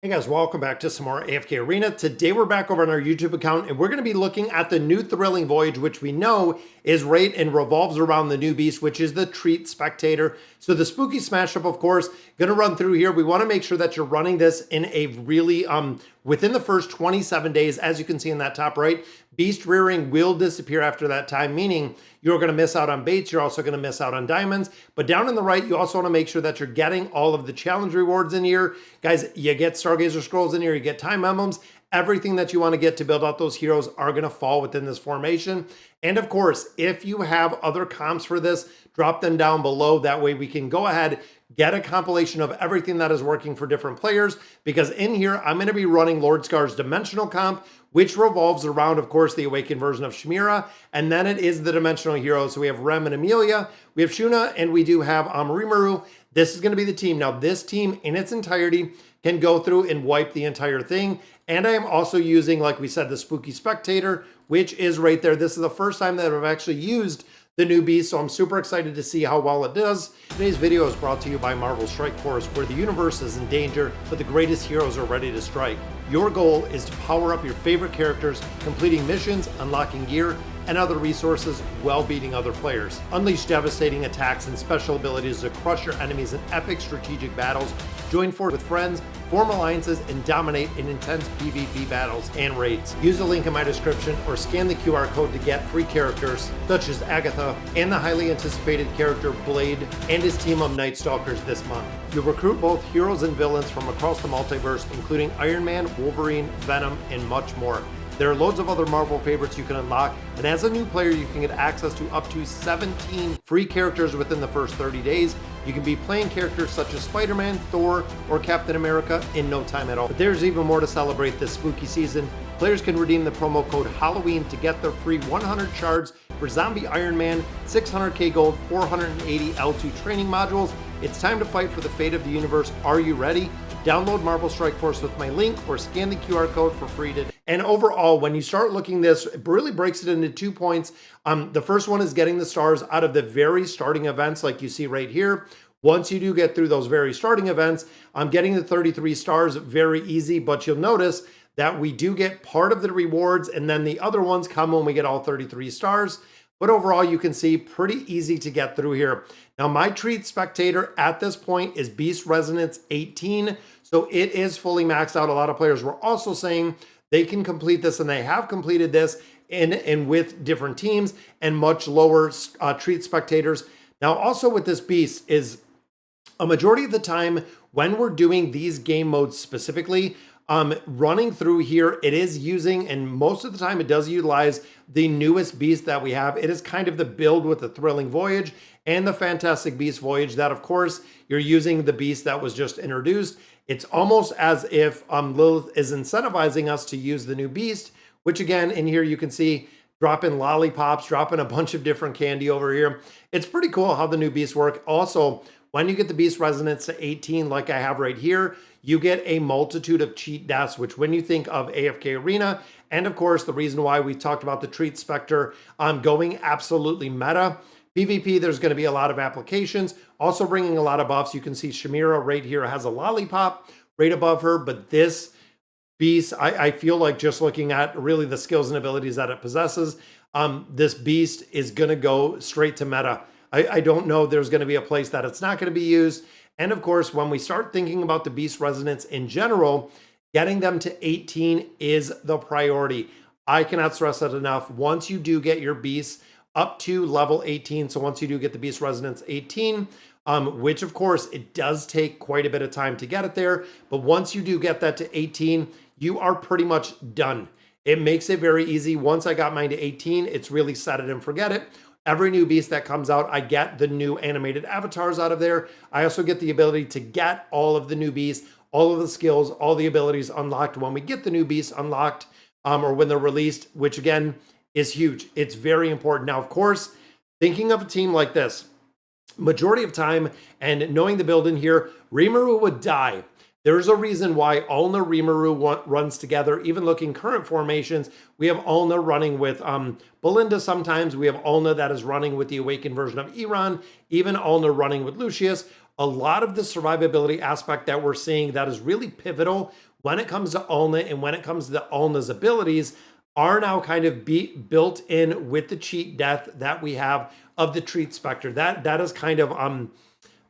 Hey guys, welcome back to some more AFK Arena. Today we're back over on our YouTube account and we're going to be looking at the new thrilling Voyage, which we know is right and revolves around the new beast, which is the Treat Spectator. So the Spooky Smash Up, of course, going to run through here. We want to make sure that you're running this in a really, within the first 27 days, as you can see in that top right. Beast rearing will disappear after that time, meaning you're going to miss out on baits. You're also going to miss out on diamonds. But down in the right, you also want to make sure that you're getting all of the challenge rewards in here. Guys, you get Stargazer Scrolls in here. You get time emblems. Everything that you want to get to build out those heroes are going to fall within this formation. And of course, if you have other comps for this, drop them down below. That way we can go ahead, get a compilation of everything that is working for different players. Because in here, I'm going to be running Lord Scar's Dimensional comp, which revolves around, of course, the Awakened version of Chimera. And then it is the Dimensional heroes. So we have Rem and Amelia, we have Shuna, and we do have Rimuru. This is going to be the team. Now, this team in its entirety can go through and wipe the entire thing. And I am also using, like we said, the Spooky Spectator, which is right there. This is the first time that I've actually used the new beast, so I'm super excited to see how well it does. Today's video is brought to you by Marvel Strike Force, where the universe is in danger, but the greatest heroes are ready to strike. Your goal is to power up your favorite characters, completing missions, unlocking gear, and other resources while beating other players. Unleash devastating attacks and special abilities to crush your enemies in epic strategic battles. Join forces with friends, form alliances, and dominate in intense PvP battles and raids. Use the link in my description or scan the QR code to get free characters such as Agatha and the highly anticipated character Blade and his team of Night Stalkers this month. You'll recruit both heroes and villains from across the multiverse, including Iron Man, Wolverine, Venom, and much more. There are loads of other Marvel favorites you can unlock, and as a new player, you can get access to up to 17 free characters within the first 30 days. You can be playing characters such as Spider-Man, Thor, or Captain America in no time at all. But there's even more to celebrate this spooky season. Players can redeem the promo code Halloween to get their free 100 shards for Zombie Iron Man, 600k gold, 480 L2 training modules. It's time to fight for the fate of the universe. Are you ready? Download Marvel Strike Force with my link or scan the QR code for free today. And overall, when you start looking this, it really breaks it into 2 points. The first one is getting the stars out of the very starting events like you see right here. Once you do get through those very starting events, I'm getting the 33 stars very easy, but you'll notice that we do get part of the rewards and then the other ones come when we get all 33 stars. But overall, you can see pretty easy to get through here. Now, my Treat Spectator at this point is Beast Resonance 18. So it is fully maxed out. A lot of players were also saying they can complete this, and they have completed this in with different teams and much lower Treat Spectators. Now, also with this beast is a majority of the time when we're doing these game modes specifically, running through here, it is using, and most of the time it does utilize the newest beast that we have. It is kind of the build with the Thrilling Voyage and the Fantastic Beast Voyage that, of course, you're using the beast that was just introduced. It's almost as if Lilith is incentivizing us to use the new beast, which again, in here you can see dropping lollipops, dropping a bunch of different candy over here. It's pretty cool how the new beasts work. Also, when you get the Beast Resonance to 18, like I have right here, you get a multitude of cheat deaths, which when you think of AFK Arena, and of course, the reason why we talked about the Treat Spectre going absolutely meta, PvP, there's going to be a lot of applications, also bringing a lot of buffs. You can see Chimera right here has a lollipop right above her, but this beast, I feel like just looking at really the skills and abilities that it possesses, this beast is going to go straight to meta. I don't know there's going to be a place that it's not going to be used. And of course, when we start thinking about the Beast Resonance in general, getting them to 18 is the priority. I cannot stress that enough. Once you do get your beasts up to level 18, so once you do get the Beast Resonance 18, which of course it does take quite a bit of time to get it there, but once you do get that to 18, you are pretty much done. It makes it very easy. Once I got mine to 18, it's really set it and forget it. Every new beast that comes out, I get the new animated avatars out of there. I also get the ability to get all of the new beasts, all of the skills, all the abilities unlocked when we get the new beasts unlocked or when they're released, which again is huge. It's very important. Now, of course, thinking of a team like this, majority of time and knowing the build in here, Rimuru would die. There's a reason why Ulna Rimuru runs together. Even looking current formations, we have Ulna running with Belinda sometimes. We have Ulna that is running with the Awakened version of Iran. Even Ulna running with Lucius. A lot of the survivability aspect that we're seeing that is really pivotal when it comes to Ulna and when it comes to Ulna's abilities are now kind of built in with the cheat death that we have of the Treat Spectre. That is kind of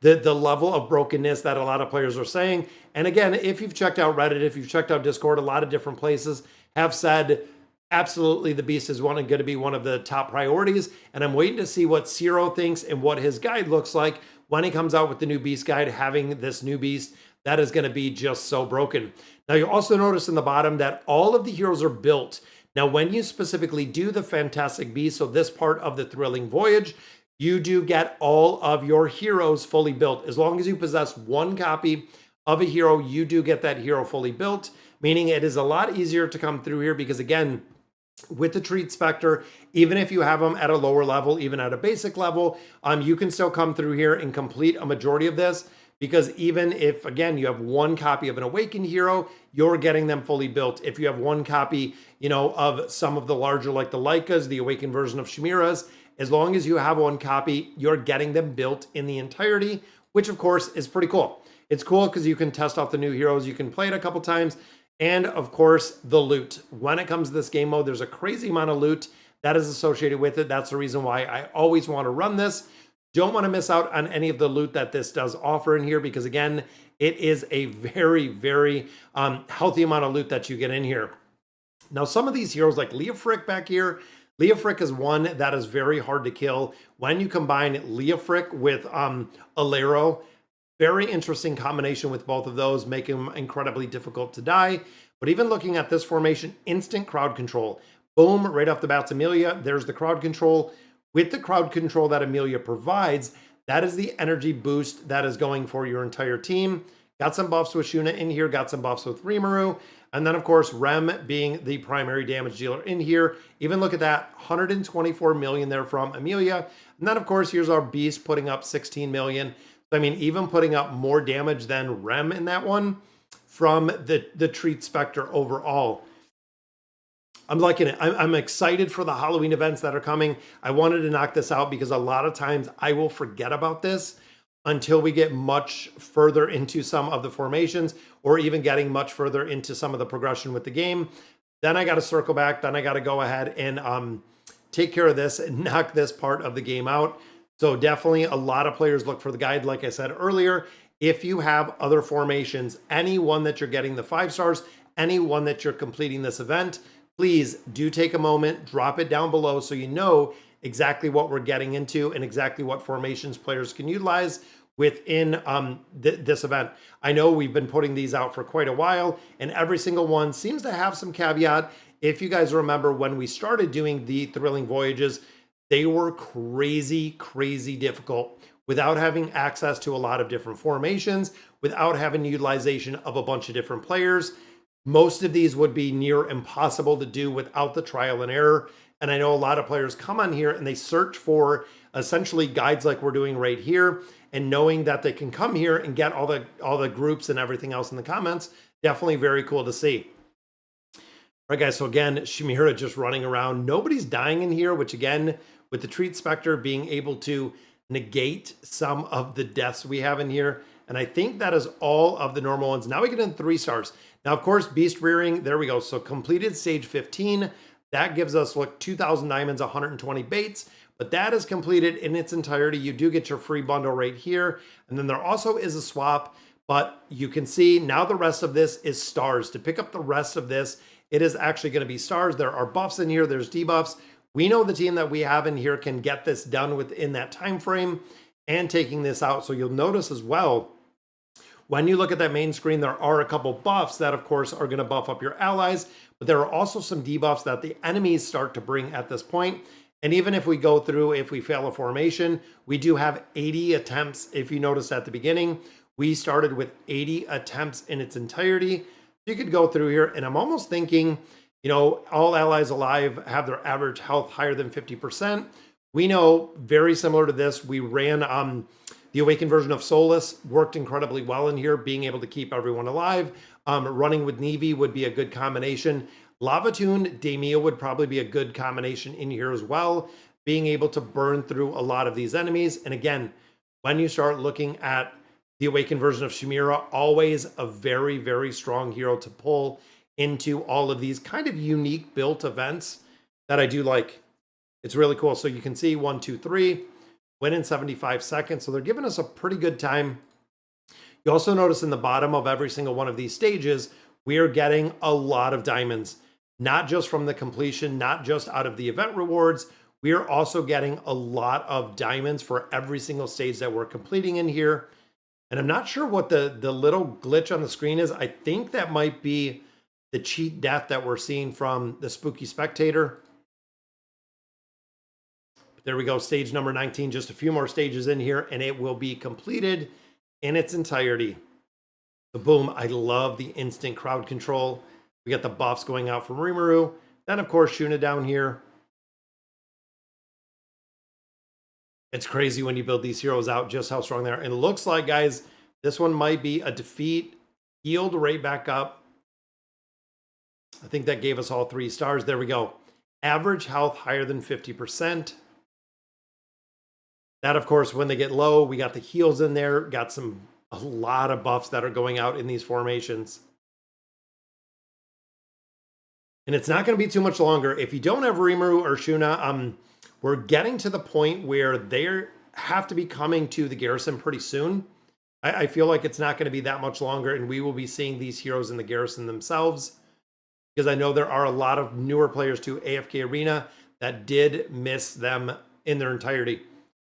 the level of brokenness that a lot of players are saying. And again, if you've checked out Reddit, if you've checked out Discord, a lot of different places have said absolutely the beast is going to be one of the top priorities. And I'm waiting to see what Zero thinks and what his guide looks like when he comes out with the new beast guide, having this new beast that is going to be just so broken. Now, you also notice in the bottom that all of the heroes are built. Now, when you specifically do the Fantastic Beast, so this part of the Thrilling Voyage, you do get all of your heroes fully built. As long as you possess one copy of a hero, you do get that hero fully built, meaning it is a lot easier to come through here because, again, with the Treat Spectre, even if you have them at a lower level, even at a basic level, you can still come through here and complete a majority of this, because even if, again, you have one copy of an Awakened hero, you're getting them fully built. If you have one copy, of some of the larger, like the Lycas, the Awakened version of Chimera's, as long as you have one copy, you're getting them built in the entirety, which of course is pretty cool. It's cool because you can test out the new heroes, you can play it a couple times, and of course, the loot. When it comes to this game mode, there's a crazy amount of loot that is associated with it. That's the reason why I always want to run this. Don't want to miss out on any of the loot that this does offer in here, because again, it is a very, very healthy amount of loot that you get in here. Now, some of these heroes like Leofric back here, Leofric is one that is very hard to kill. When you combine Leofric with Alero, very interesting combination with both of those, make him incredibly difficult to die. But even looking at this formation, instant crowd control. Boom, right off the bat, Amelia, there's the crowd control. With the crowd control that Amelia provides, that is the energy boost that is going for your entire team. Got some buffs with Shuna in here, got some buffs with Rimuru. And then, of course, Rem being the primary damage dealer in here. Even look at that, 124 million there from Amelia. And then, of course, here's our Beast putting up 16 million. I mean, even putting up more damage than Rem in that one from the Treat Spectre overall. I'm liking it. I'm excited for the Halloween events that are coming. I wanted to knock this out because a lot of times I will forget about this until we get much further into some of the formations, or even getting much further into some of the progression with the game. Then I got to circle back. Then I got to go ahead and take care of this and knock this part of the game out. So definitely a lot of players look for the guide. Like I said earlier, if you have other formations, any one that you're getting the 5 stars, any one that you're completing this event, please do take a moment, drop it down below so you know exactly what we're getting into and exactly what formations players can utilize within this event. I know we've been putting these out for quite a while, and every single one seems to have some caveat. If you guys remember when we started doing the Thrilling Voyages, they were crazy, crazy difficult without having access to a lot of different formations, without having utilization of a bunch of different players. Most of these would be near impossible to do without the trial and error. And I know a lot of players come on here and they search for essentially guides like we're doing right here, and knowing that they can come here and get all the groups and everything else in the comments, definitely very cool to see. All right, guys, so again, Chimera just running around. Nobody's dying in here, which again, with the Treat Spectre being able to negate some of the deaths we have in here. And I think that is all of the normal ones. Now we get in 3 stars. Now, of course, Beast Rearing, there we go. So completed stage 15. That gives us, look, 2,000 diamonds, 120 baits. But that is completed in its entirety. You do get your free bundle right here. And then there also is a swap. But you can see now the rest of this is stars. To pick up the rest of this, it is actually going to be stars. There are buffs in here. There's debuffs. We know the team that we have in here can get this done within that time frame and taking this out. So you'll notice as well, when you look at that main screen, there are a couple buffs that, of course, are going to buff up your allies. But there are also some debuffs that the enemies start to bring at this point. And even if we go through, if we fail a formation, we do have 80 attempts. If you notice at the beginning, we started with 80 attempts in its entirety. You could go through here, and I'm almost thinking, all allies alive have their average health higher than 50%. We know, very similar to this, we ran the Awakened version of Solus, worked incredibly well in here, being able to keep everyone alive. Running with Neve would be a good combination. Lavatoon, Daemia would probably be a good combination in here as well, being able to burn through a lot of these enemies. And again, when you start looking at The awakened version of Chimera, always a very, very strong hero to pull into all of these kind of unique built events that I do like. It's really cool. So you can see 1, 2, 3, win in 75 seconds. So they're giving us a pretty good time. You also notice in the bottom of every single one of these stages, we are getting a lot of diamonds, not just from the completion, not just out of the event rewards. We are also getting a lot of diamonds for every single stage that we're completing in here. And I'm not sure what the little glitch on the screen is. I think that might be the cheat death that we're seeing from the Spooky Spectator. There we go, stage number 19, just a few more stages in here, and it will be completed in its entirety. So boom, I love the instant crowd control. We got the buffs going out from Rimuru. Then, of course, Shuna down here. It's crazy when you build these heroes out, just how strong they are. And it looks like, guys, this one might be a defeat. Healed right back up. I think that gave us all 3 stars. There we go. Average health higher than 50%. That, of course, when they get low, we got the heals in there. Got a lot of buffs that are going out in these formations. And it's not going to be too much longer. If you don't have Rimuru or Shuna, we're getting to the point where they have to be coming to the garrison pretty soon. I feel like it's not going to be that much longer, and we will be seeing these heroes in the garrison themselves. Because I know there are a lot of newer players to AFK Arena that did miss them in their entirety,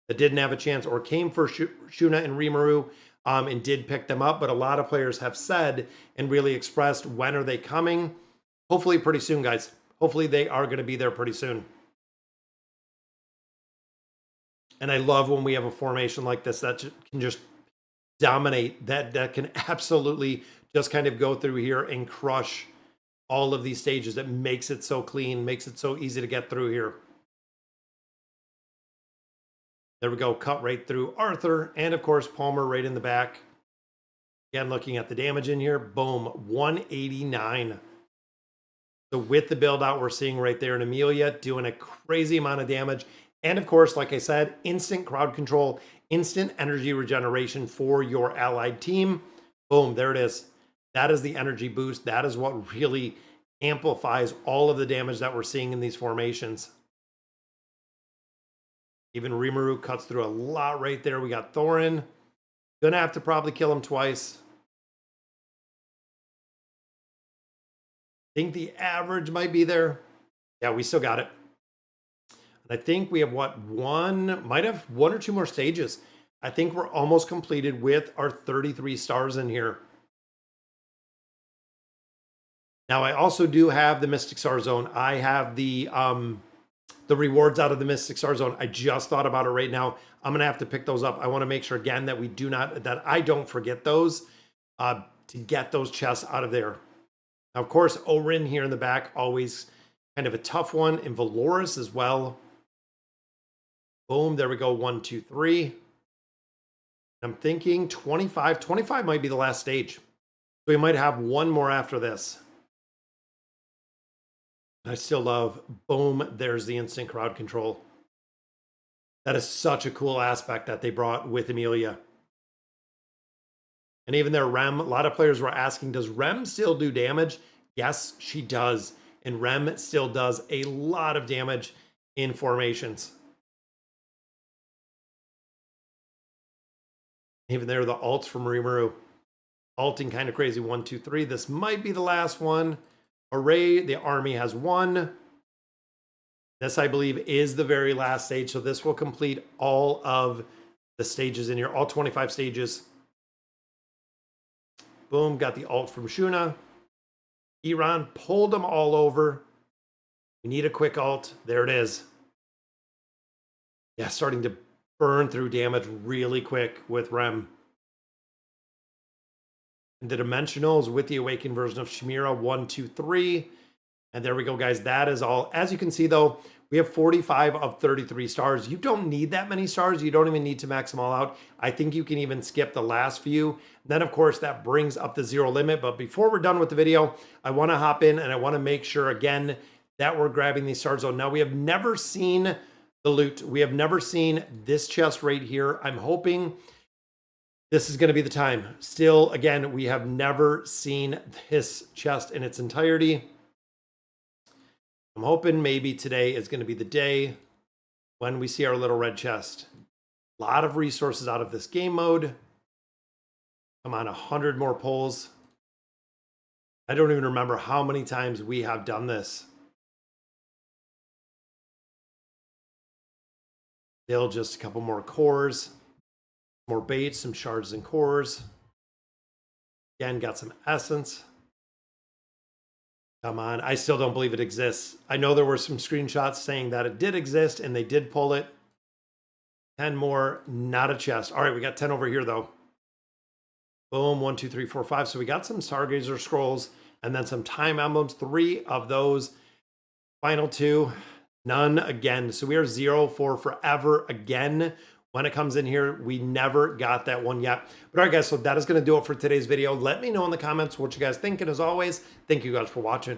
that didn't have a chance or came for Shuna and Rimuru and did pick them up. But a lot of players have said and really expressed, when are they coming? Hopefully pretty soon, guys. Hopefully they are going to be there pretty soon. And I love when we have a formation like this that can just dominate, that can absolutely just kind of go through here and crush all of these stages. That makes it so clean, makes it so easy to get through here. There we go, cut right through Arthur, and of course Palmer right in the back. Again, looking at the damage in here, boom, 189. So with the build out, we're seeing right there in Amelia doing a crazy amount of damage. And of course, like I said, instant crowd control, instant energy regeneration for your allied team. Boom, there it is. That is the energy boost. That is what really amplifies all of the damage that we're seeing in these formations. Even Rimuru cuts through a lot right there. We got Thorin. Gonna have to probably kill him twice. Think the average might be there. Yeah, we still got it. And I think we have might have 1 or 2 more stages. I think we're almost completed with our 33 stars in here. Now, I also do have the Mystic Star Zone. I have the rewards out of the Mystic Star Zone. I just thought about it right now. I'm gonna have to pick those up. I want to make sure again that that I don't forget those to get those chests out of there. Now, of course, Orin here in the back, always kind of a tough one, and Valoris as well. Boom, there we go, 1, 2, 3. I'm thinking 25. 25 might be the last stage. So we might have 1 more after this. I still love, boom, there's the instant crowd control. That is such a cool aspect that they brought with Amelia. And even their Rem, a lot of players were asking, does Rem still do damage? Yes, she does. And Rem still does a lot of damage in formations. Even there, the ults from Rimuru. Ulting kind of crazy, 1, 2, 3. This might be the last one. Array, the army has 1. This, I believe, is the very last stage. So this will complete all of the stages in here, all 25 stages. Boom, got the ult from Shuna. Iran pulled them all over. We need a quick ult. There it is. Yeah, starting to burn through damage really quick with Rem. And the Dimensionals with the Awakened version of Chimera, 1, 2, 3. And there we go, guys. That is all. As you can see, though, we have 45 of 33 stars. You don't need that many stars. You don't even need to max them all out. I think you can even skip the last few. Then, of course, that brings up the 0 limit. But before we're done with the video, I want to hop in and I want to make sure, again, that we're grabbing these stars. So now we have never seen the loot. We have never seen this chest right here. I'm hoping This is going to be the time. Still, again, we have never seen this chest in its entirety. I'm hoping maybe today is going to be the day when we see our little red chest. A lot of resources out of this game mode. Come on, 100 more pulls. I don't even remember how many times we have done this. Still just a couple more cores. More bait, some shards and cores. Again, got some essence. Come on, I still don't believe it exists. I know there were some screenshots saying that it did exist and they did pull it. 10 more, not a chest. All right, we got 10 over here though. Boom, 1, 2, 3, 4, 5. So we got some Stargazer scrolls and then some time emblems. 3 of those. Final 2, none again. So we are 0 for forever again. When it comes in here, we never got that one yet. But all right, guys, so that is going to do it for today's video. Let me know in the comments what you guys think. And as always, thank you guys for watching.